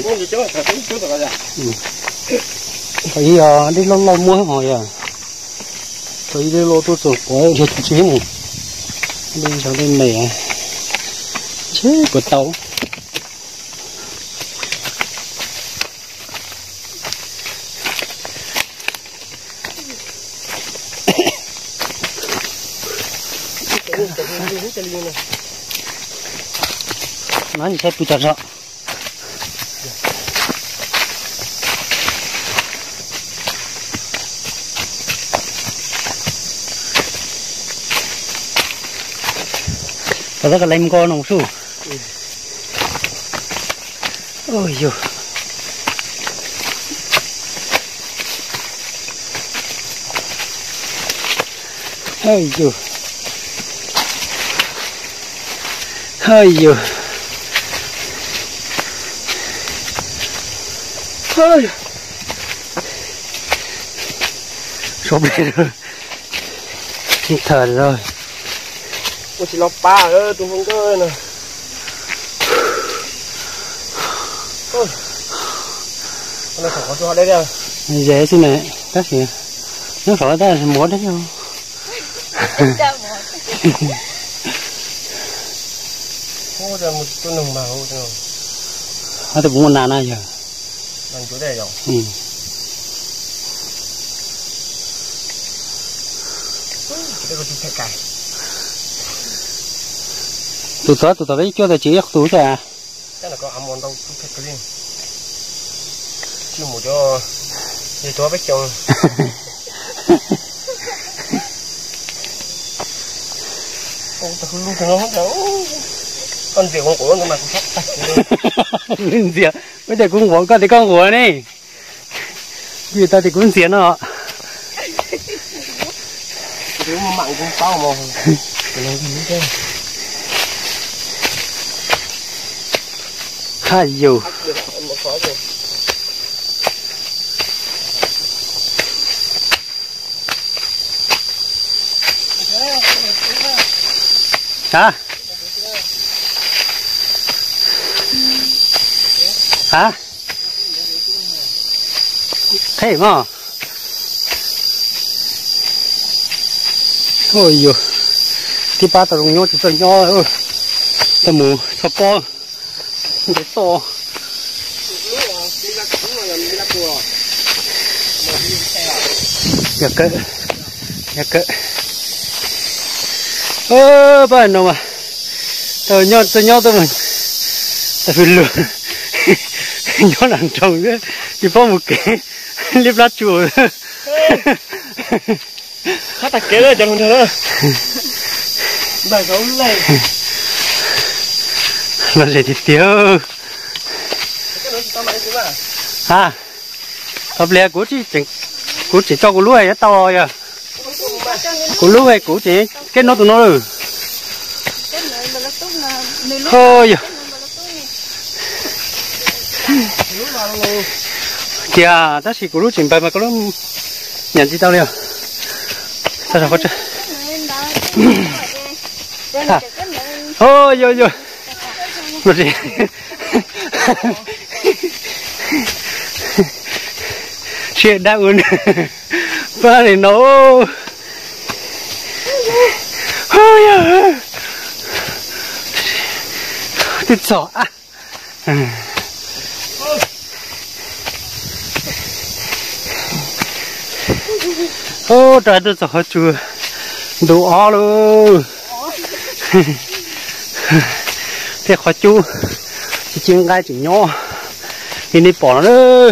Thấy đi lâu lâu mua hỏi à, thấy đi lâu tôi chụp có cho chế này, đi cho lên này chế của tàu. Nó như thế bị chặt rồi. Có cái lem con nồng su. Ôi giời. Ôi giời. Ôi giời. Ôi. Sốp lên rồi. Thở rồi. Ôi chỉ lọc ba ơi, tôi không có nè. Ôi. Con này khó cho đây đâu. Dễ xin này, các gì. Nó khỏi ta là muốn đấy không? Ô giờ một con nồng màu rồi. Nó tôi cũng nàn này giờ. Làm chỗ đây rồi. Đây có chút phải cài. Tụi tớ đấy cho tớ chỉ tụi à. Chắc là có ấm món đâu chút cái gì. Chứ một cho như chó bách chồng. Không ta không luôn thì nó hết đâu. Con rượu con của nó mà cũng sắp tạch rồi. Rượu, bây giờ cũng có con thì con của này. Vì ta thì cũng xiên nó. Nếu mà mặn cũng to mà. Cái này gì thế? Ai dù. Hả? Hả? Thế mà. Ôi giời. Thì ba tao rung nhau thì tao nhau ơi. Tao mù sắp po. Để to. Dạ cỡ. Dạ cỡ. Ơ bà nào mà. Tao nhau tao mình. Tao phải lừa. Nhau làm trồng nữa. Thì có một cái liếp lát chùa. Khá tạc kế rồi, chẳng không thơ. Bài gấu này. Nó sẽ thịt tiêu. Hả? Hợp lẽ của chị cho của lúa này to rồi à. Của lúa này của chị kết nó tụi nó rồi. Thôi giờ. Kìa, ta chỉ của lúa chỉnh bài mà có nó nhận gì tao liền. Sao sao có chứ? Thôi rồi rồi. Một gì? Chuyện đã uống. Ba để nấu. Ôi giời. Thịt sọ à. Ô trời tôi sọ chưa. Đủ ó luôn. Thế khó chú. Chị chiên gai chỉ nhỏ. Thì đi bỏ nó đó.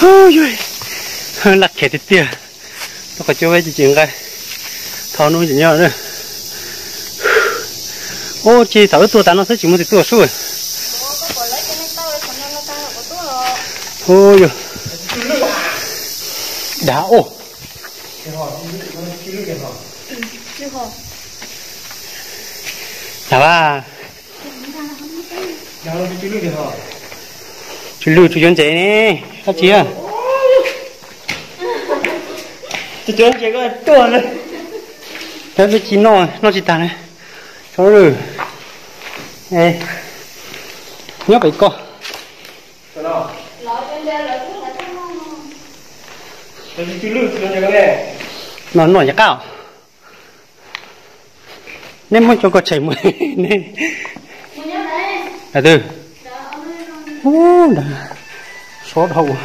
Ôi giời. Lặt khẻ thịt tìa. Tôi khó chú với chị chiên gai. Thỏ nuôi chỉ nhỏ nữa. Ô chị thở tua ta nó sẽ chỉ một tua suốt. Ôi giời. Đá ô. Đá ba. Chú lưu chú chân chế nè. Các chị à. Chú chân chế có tuần rồi. Thế với chị nó chỉ tàn này. Cháu rồi. Ê. nhớ bị co cái nào cái gì chứ lư cho cái này nó nổi nhá cao nên muốn cho con chảy mùi nên à từ số đầu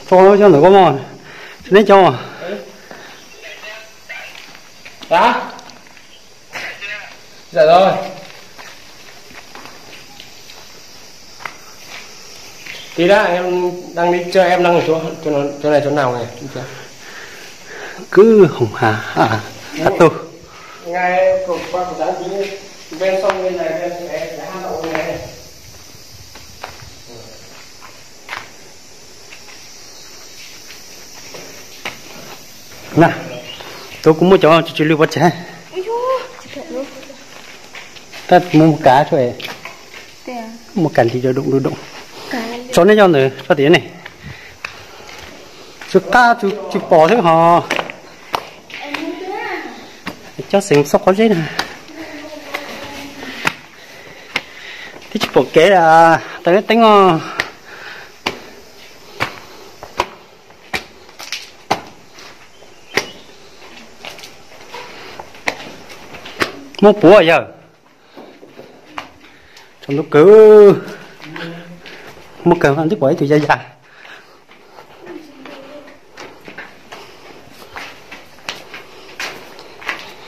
wow cho nữa có mòn nên cho đã dạ rồi tí đã em đang đi chơi em đang ở chỗ này chỗ nào này cứ hùng hà tu ngay cột qua của sáng tí bên sông bên này bên cái hang động này nè tôi cũng muốn cho chị lưu bắt trẻ ta mua một cá thôi một cành thì cho đụng cho nên cho nữa cho tiền này chú cá chú bò thế họ cho xem sóc có gì nè thì chú bò kế là tới tính mua búa giờ trong lúc cứ mua cờ ăn thức quẩy từ dài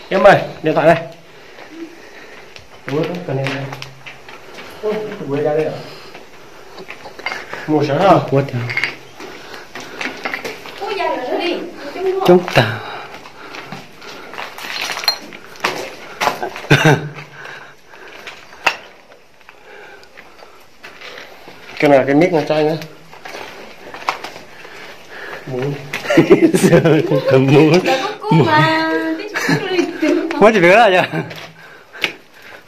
em ơi điện thoại đây cần em đây búa ra đây à mua sẵn hả búa thì chúng ta cái này cái mic này trai nữa giờ không cầm muốn mua gì nữa à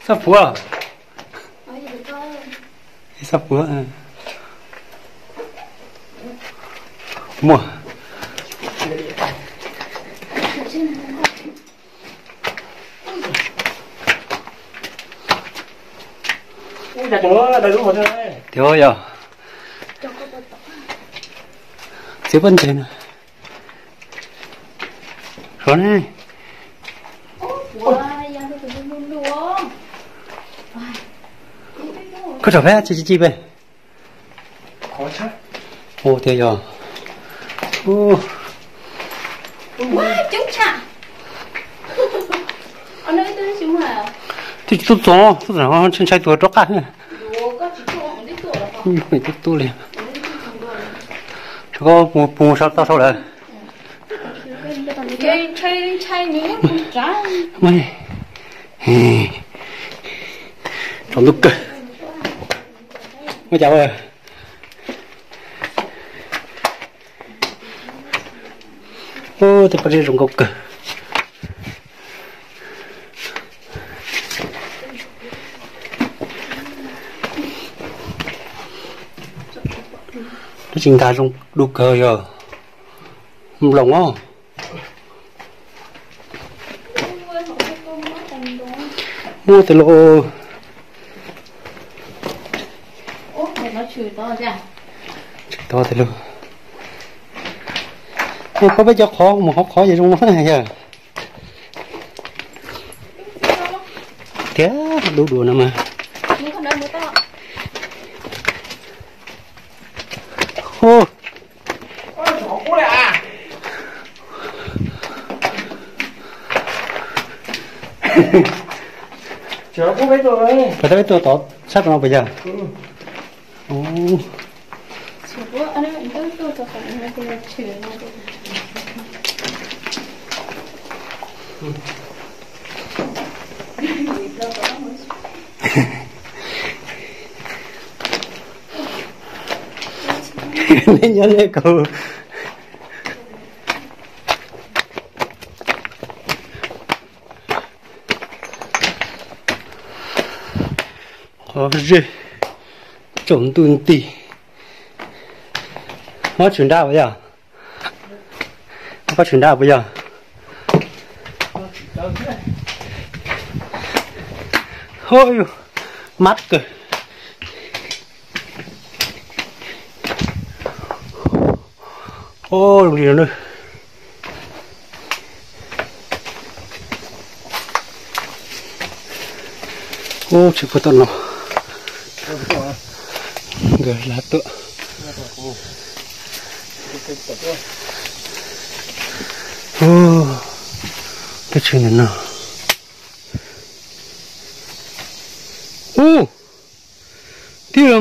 sắp phua à sắp phua à mua Ủa, nó đầy đủ một thôi. Thiếu rồi. Xíu bên trên này. Rồi này. Có trở về chị về. Khó chắc. Ồ thế rồi. Ô. Wow, trứng chả. Anh nói tôi xíu mà. Thì tôi nó trên trái tuổi tróc ăn. Mình tiếp tu liền. Có bù sao tao sao đấy. Chơi nữa con trái. Mày. Trong lúc cơ. Mới chào ơi. Ô thì phải đi rụng cục cơ. Nó chính ta trong đục cờ rồi lồng không mua từ lộ nó chửi to ra to từ lộ có biết cho khó mà khó gì trong nó này giờ thế đủ đùa nào mà ô Ủa à. Chờ có biết rồi. phải tới tôi tỏ sát nó bây giờ. Ô. Ủa anh ấy tôi cho phải nó cái chửi nó. Nên nhớ lên cô có gì trộn tuần tì mất chuyển đau vậy à có chuyện nào bây giờ ôi mắt kìa ô lùi nữa nữa ô chỉ có tận nó gửi lá tựa ô cái chuyện này nào ô tiêu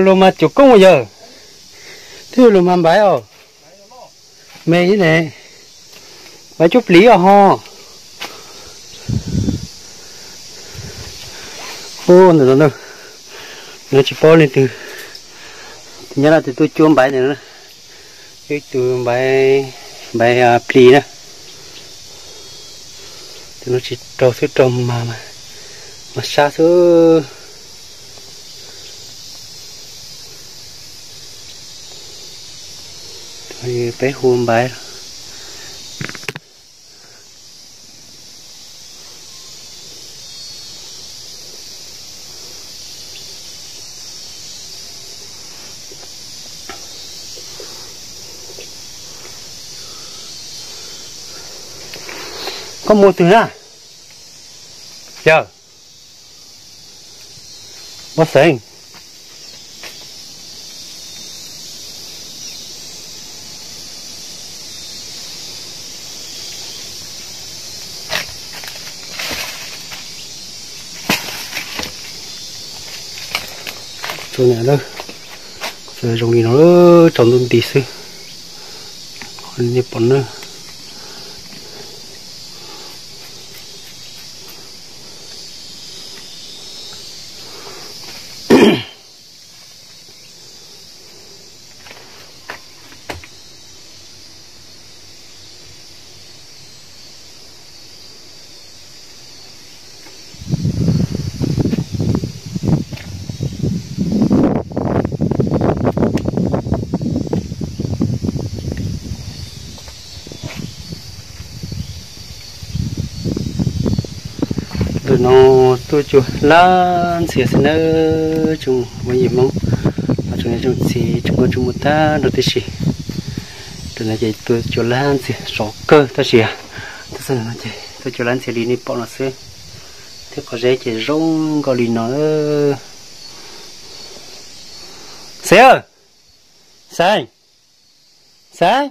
là mà chụp công bây giờ tiêu là mà bãi à mẹ như này bãi chụp lý à ho ô nữa nó chỉ bỏ lên từ nhớ là từ tôi chuông bãi này nữa cái từ bãi pli nữa thì nó chỉ trâu thứ trồng mà xa thứ thì bé huông bãi có một từ nào chờ bớt xanh chỗ này đâu giờ dùng đi nó trồng luôn tí xíu còn như bọn nữa nó tôi chưa lan xỉa xin nữa chung mấy gì mong mà chung này chung xì chung có chung một ta đầu tiên xì từ này vậy tôi chưa lan xỉa sọ cơ ta xỉa tôi xin nó vậy tôi chưa lan xỉa đi bỏ nó xí thế có dễ chỉ rong có đi nó xỉa sai sai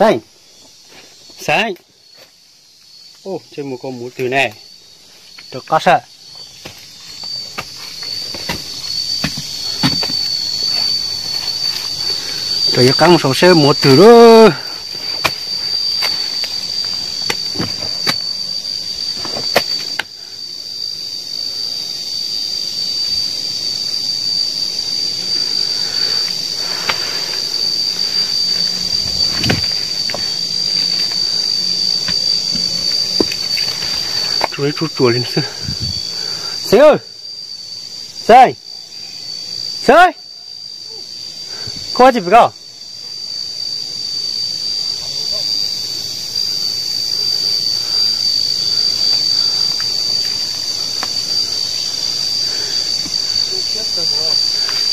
xanh xanh ô trên một con mũ từ này được có sợ rồi cắn một số xe một từ đó chuối chua lên xưa xí ơi xí xí có gì vậy cơ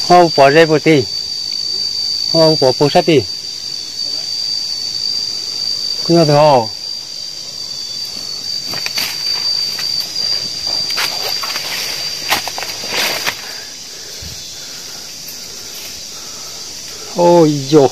ô bỏ ra một tí ô bỏ bông sát đi cứ nhớ thôi ôi dồi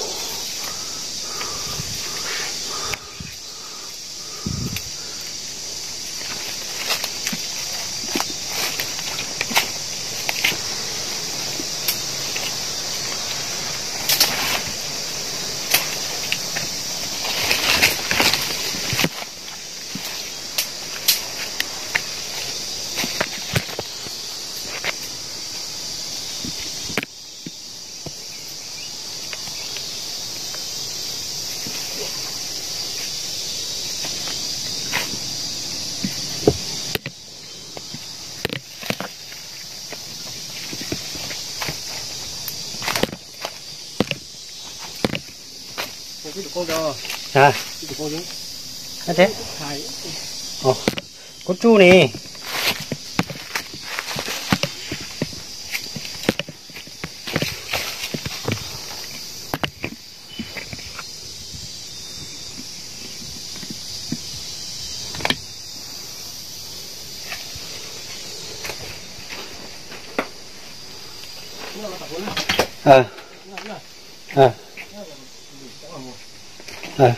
con đó à con đi thế hai ồ cốt chu nè ờ ờ ờ